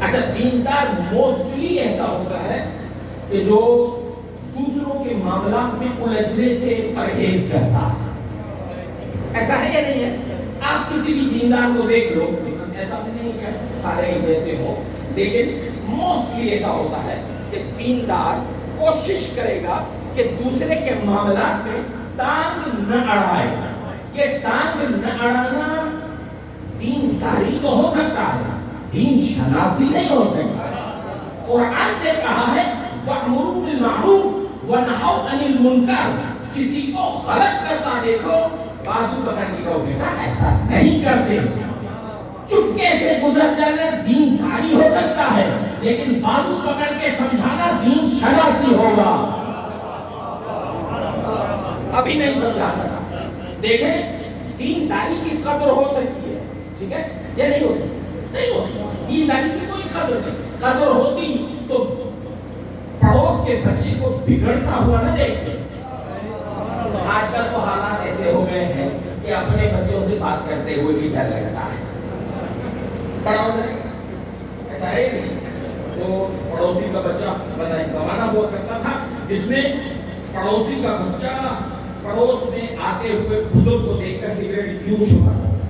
اچھا دیندار موسٹلی ایسا ہوتا ہے کہ جو دوسروں کے معاملات میں الجھنے سے پرہیز کرتا ہے. ایسا ہے یا نہیں ہے؟ آپ کسی بھی دیندار کو دیکھ لو, ایسا نہیں کہ سارے جیسے ہو, لیکن موسٹلی ایسا ہوتا ہے کہ دیندار کوشش کرے گا کہ دوسرے کے معاملات میں ٹانگ نہ اڑائے. یہ ٹانگ نہ اڑانا دینداری تو ہو سکتا ہے, دین شناسی نہیں ہو سکتا. قرآن نے کہا ہے وَأْمُرُوا بِالْمَعْرُوفِ وَنَهَوْا عَنِ الْمُنكَرِ. کسی کو غلط کرتا دیکھو بازو پکڑ کے کہو بیٹا ایسا نہیں کرتے. چپکے سے گزر جانا دینداری ہو سکتا ہے, لیکن بازو پکڑ کے سمجھانا دین شناسی ہوگا. ابھی نہیں سمجھا سکا. دیکھیں دینداری کی قدر ہو سکتی ہے, ٹھیک ہے, یا نہیں ہو سکتی؟ نہیں ہوتی. دینداری کی کوئی قدر نہیں. قدر ہوتی تو پڑوس کے بچے کو بگڑتا ہوا نہ دیکھتے. آج کل تو حالات ایسے ہو گئے ہیں کہ اپنے بچوں سے بات کرتے ہوئے بھی ڈر لگتا ہے. پڑھاؤ جائے ایسا ہے نہیں. تو پڑوسی کا بچہ بتا, ایک زمانہ ہوا کرتا تھا جس میں پڑوسی کا بچہ پڑوس میں آتے ہوئے بزرگ کو دیکھ کر سگریٹ یوں چھپاتا تھا.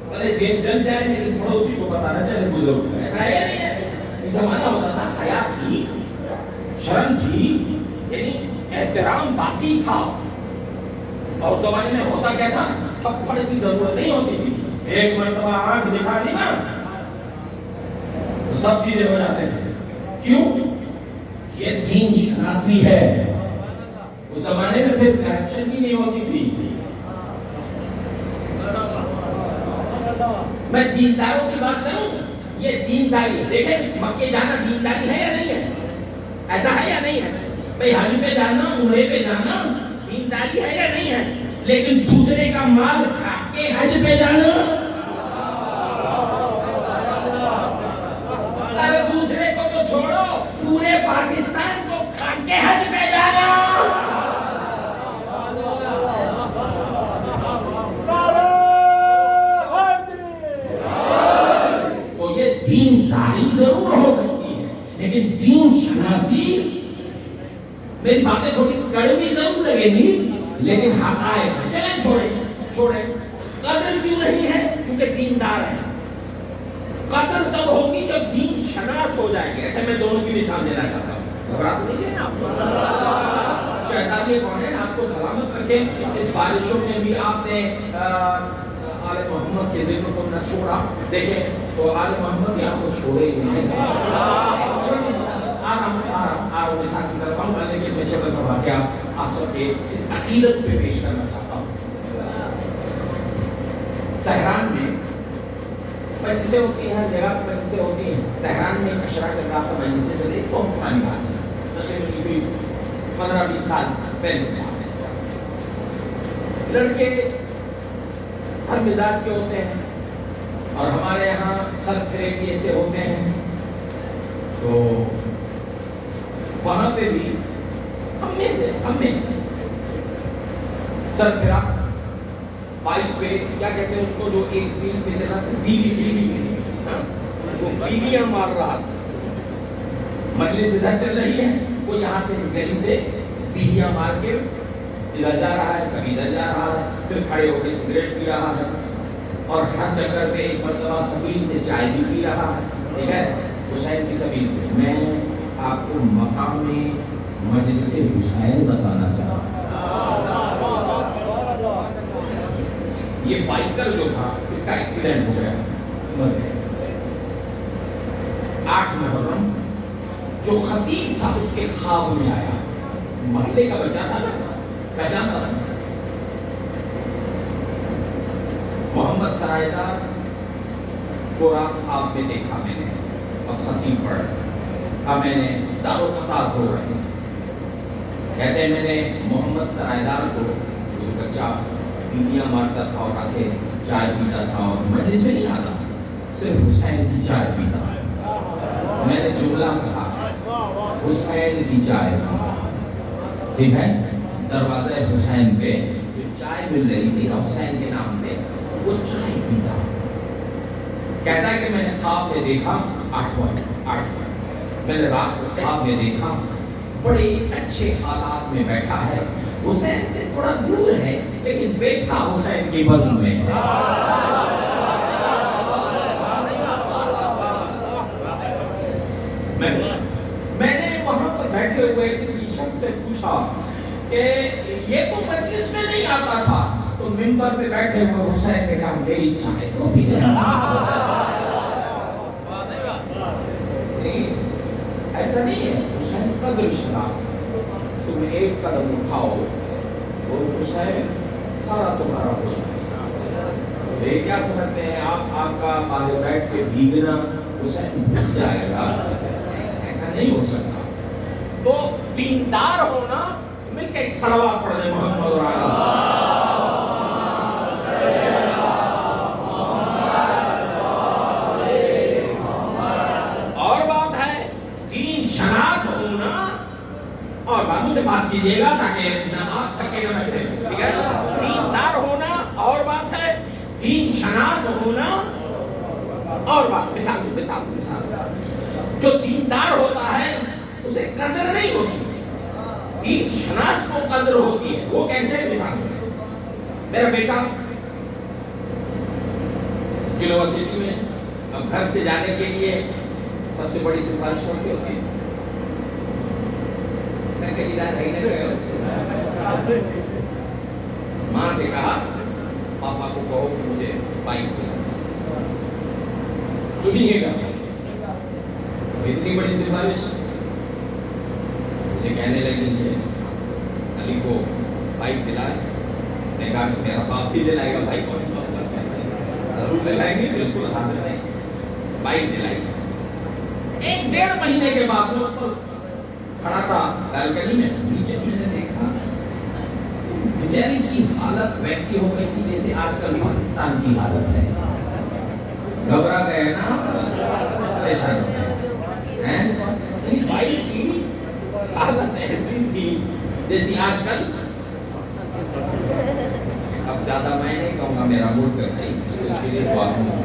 بھلے جیب جل جائے لیکن پڑوسی کو پتا نہ چلے بزرگ کو. ایسا ہے یا نہیں ہے؟ یہ زمانہ ہوتا تھا, حیا تھی, شرم تھی, یعنی احترام باقی تھا. اور زمانے میں ہوتا کیا تھا, تھپڑ کی ضرورت نہیں ہوتی تھی. ایک مرتبہ آنکھ دکھا دی نا تو سب سیدھے ہو جاتے تھے. کیوں؟ یہ دین شناسی ہے. اس زمانے میں پھر کرپشن بھی نہیں ہوتی تھی. میں دینداروں کی بات کروں, یہ دینداری ہے. دیکھیں مکے جانا دینداری ہے یا نہیں ہے؟ ایسا ہے یا نہیں ہے؟ بھئی حج پہ جانا, عمرے پہ جانا دینداری ہے یا نہیں ہے؟ لیکن دوسرے کا مال کھا کے حج پہ جانا, ارے دوسرے کو تو چھوڑو, پورے پاکستان کو کھا کے حج پہ جانا. تو یہ دینداری ضرور ہو سکتی ہے, لیکن دین شناسی, میری باتیں تھوڑی کڑوی ضرور لگے گی لیکن حقائق ہے. چلیں چھوڑیں. قدر کیوں نہیں ہے؟ کیونکہ دیندار ہے. قدر تب ہوگی جب دین شناس ہو جائے گے. اچھا میں دونوں کی مثال دینا چاہتا ہوں, گھبرا تو نہیں ہے آپ؟ شہزادی کون ہے, آپ کو سلامت رکھیں. اس بارشوں میں بھی آپ نے آل محمد کے ذکر کو نہ چھوڑا. دیکھیں تو آل محمد بھی آپ کو چھوڑے ہی نہیں. آرام مثال کی طرف ہم کرنے کے میں چھوٹا سا واقعہ آپ سب کے اس عقیدت پہ پیش کرنا چاہتا ہوں. تہران میں مجلسیں ہوتی ہیں, ہر جگہ پہ مجلسیں ہوتی ہیں. تہران میں ایک اشرا چل رہا تھا, مجلسیں چلے, بہت پرانی بات ہے, تقریباً 15-20 سال پہلے. لڑکے ہر مزاج کے ہوتے ہیں اور ہمارے یہاں سر پھرے بھی ایسے ہوتے ہیں. تو وہاں پہ بھی ہم میں سے سر پھرا بائک پہ, کیا کہتے ہیں اس کو جو ایک ویل پہ چلا تھا, بیوی وہ بیویاں مار رہا تھا. مجلس ادھر چل رہی ہے, وہ یہاں سے اس گلی سے بیویاں مار کے ادھر جا رہا ہے, کبھی ادھر جا رہا ہے, پھر کھڑے ہو کے سگریٹ پی رہا ہے, اور ہر چکر پہ ایک مرتبہ سبیل سے چائے بھی پی رہا ہے. ٹھیک ہے, حسین کی سبیل سے. میں آپ کو مقام مجلس حسین بتانا چاہتا ہوں. یہ بائکر جو تھا اس کا ایکسیڈنٹ ہو گیا, مر گیا. 8 محرم جو خطیب تھا اس کے خواب میں آیا, محلے کا بچہ تھا نا, پہچانتا تھا. محمد سرائیدار کو رات خواب میں دیکھا میں نے, اب خطیب پڑھ رہا. اب میں نے دارو خطاب ہو رہے ہیں, کہتے ہیں میں نے محمد سرائیدار کو, جو بچہ بیویاں مارتا تھا اور آ کے چائے پیتا تھا اور مجلس میں نہیں آتا, صرف حسین کی چائے پیتا. میں نے جملہ کہا حسین کی چائے. ٹھیک ہے, دروازہ حسین پہ جو چائے مل رہی تھی حسین کے نام پہ, وہ چائے پیتا. کہتا ہے کہ میں نے خواب میں دیکھا 8 میں نے رات کو خواب میں دیکھا بڑے اچھے حالات میں بیٹھا ہے، حسین سے تھوڑا دور ہے لیکن بیٹھا حسین کی بزم میں ہے۔ میں نے وہاں پر بیٹھے ہوئے کسی شخص سے پوچھا کہ یہ تو مجلس میں نہیں آتا تھا، تو منبر پہ بیٹھے ہوئے حسین نے کہا میری چائے تو بھی نہیں ایسا نہیں ہے، حسین قدر شناس ہے۔ تم ایک قدم اٹھاؤ اور حسین سارا تمہارا ہو جائے۔ یہ کیا سمجھتے ہیں آپ کا آگے بیٹھ کے بھیگنا حسین بھول جائے گا؟ ایسا نہیں ہو سکتا۔ تو دیندار ہونا، مل کے ایک صلوات پڑھ دیں محمد اور اور باتوں سے بات کیجئے گا تاکہ نہ آپ تھکے نہ میں تھکے، ٹھیک ہے؟ دیندار ہونا اور بات ہے، دین شناس ہونا اور بات۔ مثال جو دیندار ہوتا ہے اسے قدر نہیں ہوتی، دین شناس کو قدر ہوتی ہے۔ وہ کیسے؟ مثال ہے، میرا بیٹا یونیورسٹی میں اب گھر سے جانے کے لیے سب سے بڑی سفارش کون سی ہوتی ہے؟ ماں سے کہا پاپا کو کہو کہ مجھے بائک دلا، سنیے گا اتنی بڑی سفارش مجھے کہنے لگی کہ علی کو بائک دلائے۔ نے کہا کہ میرا باپ بھی دلائے گا بائک، اور ضرور دلائیں گے، بالکل حاضر ہیں۔ بائک دلائی، 1-1.5 مہینے کے بعد میں کھڑا تھا بالکنی میں، نیچے میں نے دیکھا بیچاری کی حالت ویسی ہو گئی تھی جیسے آج کل پاکستان کی حالت ہے۔ گھبرا گئے نا، پریشان ہو گئے۔ بھائی کی حالت ایسی تھی جیسی آج کل، اب زیادہ میں نہیں کہوں گا، میرا موڈ کرتا ہی اس کے لیے دعا کروں۔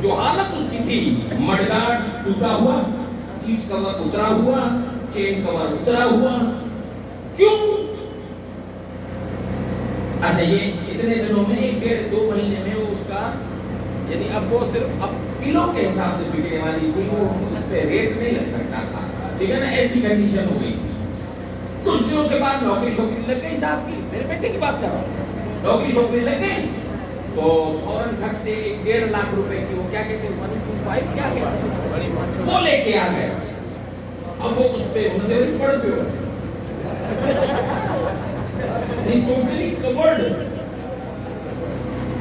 جو حالت اس کی تھی، مڈگارڈ ٹوٹا ہوا، سیٹ کور اترا ہوا، چین کور اترا ہوا، کیوں؟ اچھا یہ اتنے دنوں میں 1-1.5-2 مہینے میں اس کا، یعنی اب وہ صرف اب کلو کے حساب سے بکنے والی تھی، وہ اس پہ ریٹ نہیں لگ سکتا تھا، ٹھیک ہے نا؟ ایسی کنڈیشن ہو گئی تھی۔ کچھ دنوں کے بعد نوکری شوکری لگ گئی صاحب کی، میرے بیٹے کی بات کر رہا ہوں، نوکری شوکری لگ گئی تو فوراً ٹھگ سے 1.5 لاکھ روپے کی، وہ کیا کہتے ہیں 125 کیا کہتے ہیں، وہ لے کے آ گئے۔ اب وہ اس پہ مدد پڑ پہ ہو ٹوٹلی کورڈ،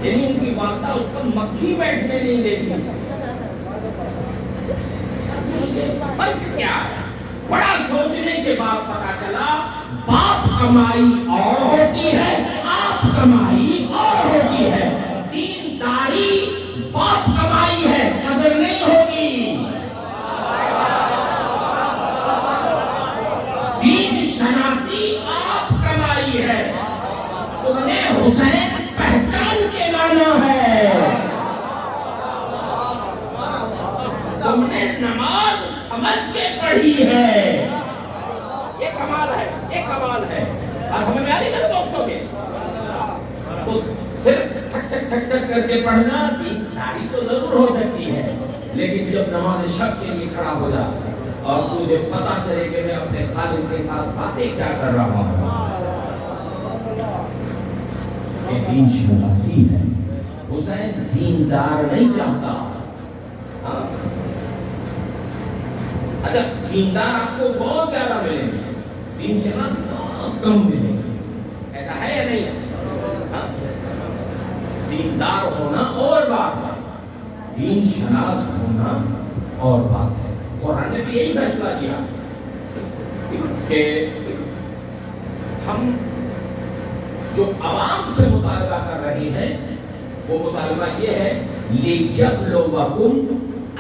یعنی ان کی والدہ اس پر مکھی بیٹھنے نہیں دیتی۔ فرق کیا ہے؟ بڑا سوچنے کے بعد پتا چلا باپ کمائی اور ہوتی ہے، آپ کمائی اور ہوتی ہے۔ دینداری باپ کمائی ہے، قدر نہیں ہوگی۔ دین شناسی آپ کمائی ہے، تم نے حسین پہچان کے لانا ہے، تم نے نماز سمجھ کے پڑھی ہے۔ یہ کمال ہے، یہ کمال ہے۔ آج ہمیں میاری میرے دوستوں کے تو صرف ٹھک ٹھک ٹھک ٹھک کر کے پڑھنا، دینداری تو ضرور ہو سکتی ہے، لیکن جب نماز شب کے لیے کھڑا ہو جا اور تجھے پتا چلے کہ میں اپنے خالق کے ساتھ باتیں کیا کر رہا ہوں، یہ دین شناسی ہے۔ حسین دیندار نہیں چاہتا۔ اچھا دیندار آپ کو بہت زیادہ ملیں گے، دین شناس بہت کم ملیں گے، ایسا ہے یا نہیں ہے؟ دیندار ہونا اور بات ہے، دین شناس ہونا اور بات ہے۔ قرآن نے بھی یہی فیصلہ کیا کہ ہم جو عوام سے مطالبہ کر رہے ہیں وہ مطالبہ یہ ہے لِيَبْلُوَكُمْ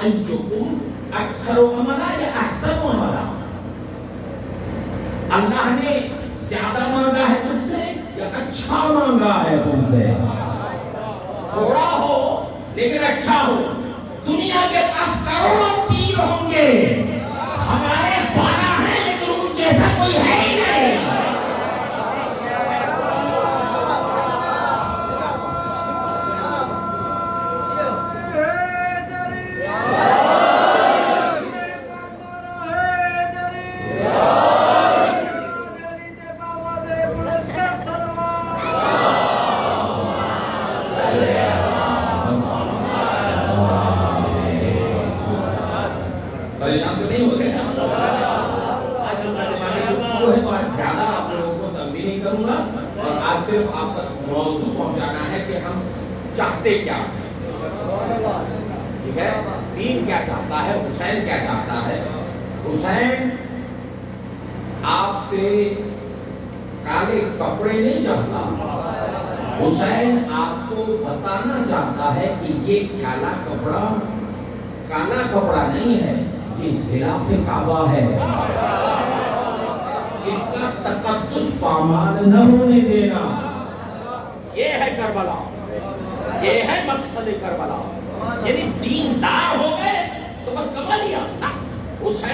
أَيُّكُمْ أَكْثَرُ عَمَلًا یا أَحْسَنُ عَمَلًا۔ اللہ نے زیادہ مانگا ہے تم سے یا اچھا مانگا ہے تم سے؟ تھوڑا ہو لیکن اچھا ہو، اللہ کے پاس کروڑوں پیر ہوں گے، ہمارے 12 ہیں لیکن ان جیسا کوئی ہے ہی نہیں۔ پریشان تو نہیں ہو گئے؟ آج جو ترجمانی گفتگو ہے تو آج زیادہ آپ لوگوں کو تنبیہ نہیں کروں گا، اور آج صرف آپ تک موضوع پہنچانا ہے کہ ہم چاہتے کیا ہیں، ٹھیک ہے؟ دین کیا چاہتا ہے، حسین کیا چاہتا ہے۔ حسین آپ سے کالے کپڑے نہیں چاہتا، حسین آپ کو بتانا چاہتا ہے کہ یہ کالا کپڑا نہیں ہے، یہ خلاف کعبہ ہے، اس کا تقدس پامال نہ ہونے دینا۔ یہ ہے کربلا، یہ ہے مقصد کربلا۔ یعنی دیندار ہو گئے تو بس کما لیا، نہ، حسین